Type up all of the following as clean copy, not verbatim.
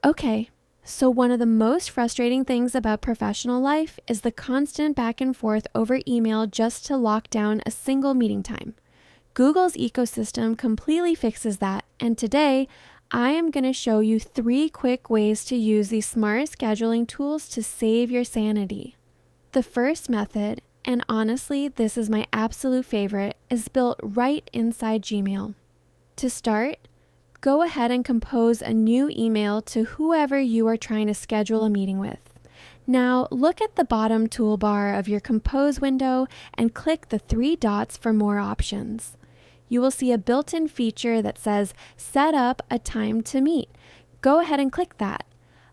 Okay, so one of the most frustrating things about professional life is the constant back and forth over email just to lock down a single meeting time. Google's ecosystem completely fixes that, and today I am going to show you 3 quick ways to use these smart scheduling tools to save your sanity. The first method, and honestly this is my absolute favorite, is built right inside Gmail. To start, go ahead and compose a new email to whoever you are trying to schedule a meeting with. Now look at the bottom toolbar of your Compose window and click the 3 dots for more options. You will see a built-in feature that says Set up a time to meet. Go ahead and click that.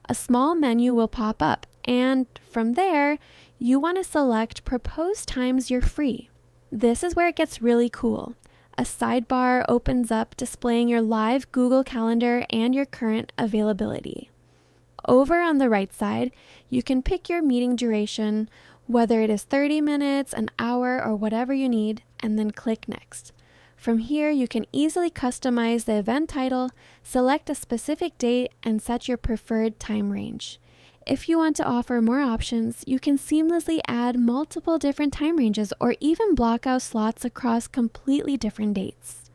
A small menu will pop up, and from there, you want to select Propose times you're free. This is where it gets really cool. A sidebar opens up displaying your live Google Calendar and your current availability. Over on the right side, you can pick your meeting duration, whether it is 30 minutes, an hour, or whatever you need, and then click Next. From here, you can easily customize the event title, select a specific date, and set your preferred time range. If you want to offer more options, you can seamlessly add multiple different time ranges or even block out slots across completely different dates.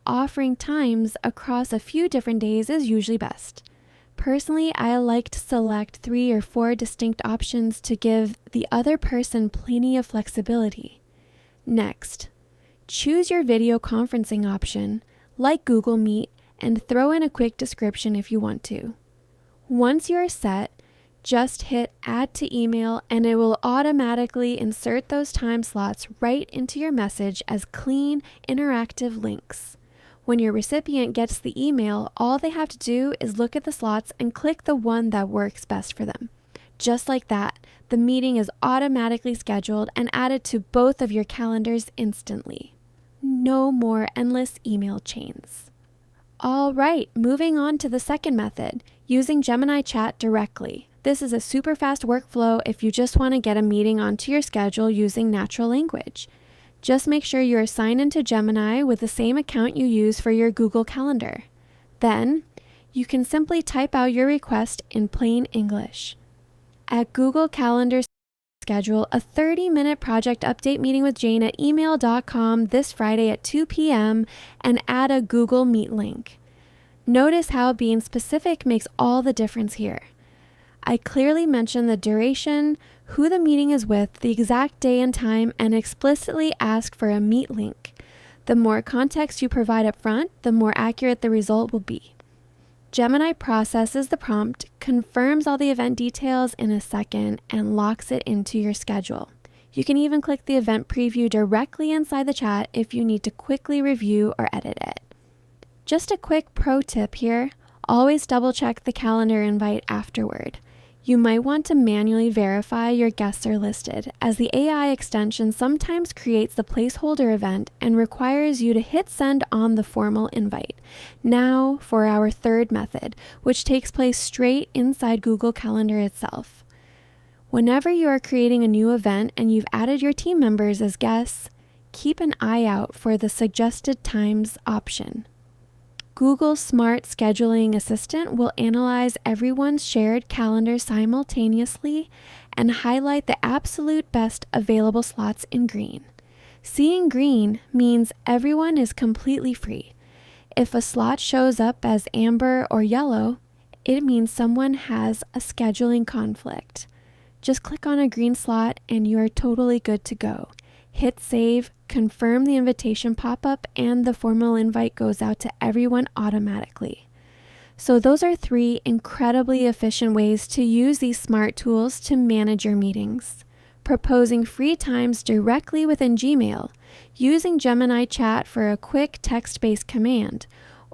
Offering times across a few different days is usually best. Personally, I like to select 3 or 4 distinct options to give the other person plenty of flexibility. Next, choose your video conferencing option, like Google Meet, and throw in a quick description if you want to. Once you are set, just hit Add to Email and it will automatically insert those time slots right into your message as clean, interactive links. When your recipient gets the email, all they have to do is look at the slots and click the one that works best for them. Just like that, the meeting is automatically scheduled and added to both of your calendars instantly. No more endless email chains. All right, moving on to the second method, using Gemini Chat directly. This is a super fast workflow if you just want to get a meeting onto your schedule using natural language. Just make sure you're signed into Gemini with the same account you use for your Google Calendar. Then, you can simply type out your request in plain English. At Google Calendar, schedule a 30-minute project update meeting with Jane at email.com this Friday at 2 p.m. and add a Google Meet link. Notice how being specific makes all the difference here. I clearly mention the duration, who the meeting is with, the exact day and time, and explicitly ask for a Meet link. The more context you provide up front, the more accurate the result will be. Gemini processes the prompt, confirms all the event details in a second, and locks it into your schedule. You can even click the event preview directly inside the chat if you need to quickly review or edit it. Just a quick pro tip here, always double check the calendar invite afterward. You might want to manually verify your guests are listed, as the AI extension sometimes creates the placeholder event and requires you to hit send on the formal invite. Now for our third method, which takes place straight inside Google Calendar itself. Whenever you are creating a new event and you've added your team members as guests, keep an eye out for the suggested times option. Google's Smart Scheduling Assistant will analyze everyone's shared calendar simultaneously and highlight the absolute best available slots in green. Seeing green means everyone is completely free. If a slot shows up as amber or yellow, it means someone has a scheduling conflict. Just click on a green slot and you are totally good to go. Hit save, confirm the invitation pop-up, and the formal invite goes out to everyone automatically. So those are 3 incredibly efficient ways to use these smart tools to manage your meetings. Proposing free times directly within Gmail, using Gemini Chat for a quick text-based command,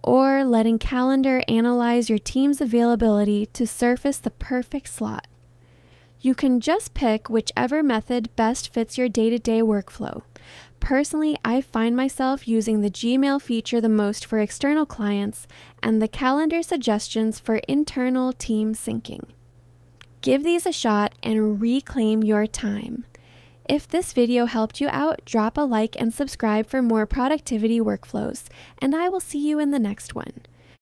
or letting Calendar analyze your team's availability to surface the perfect slot. You can just pick whichever method best fits your day-to-day workflow. Personally, I find myself using the Gmail feature the most for external clients and the calendar suggestions for internal team syncing. Give these a shot and reclaim your time. If this video helped you out, drop a like and subscribe for more productivity workflows, and I will see you in the next one.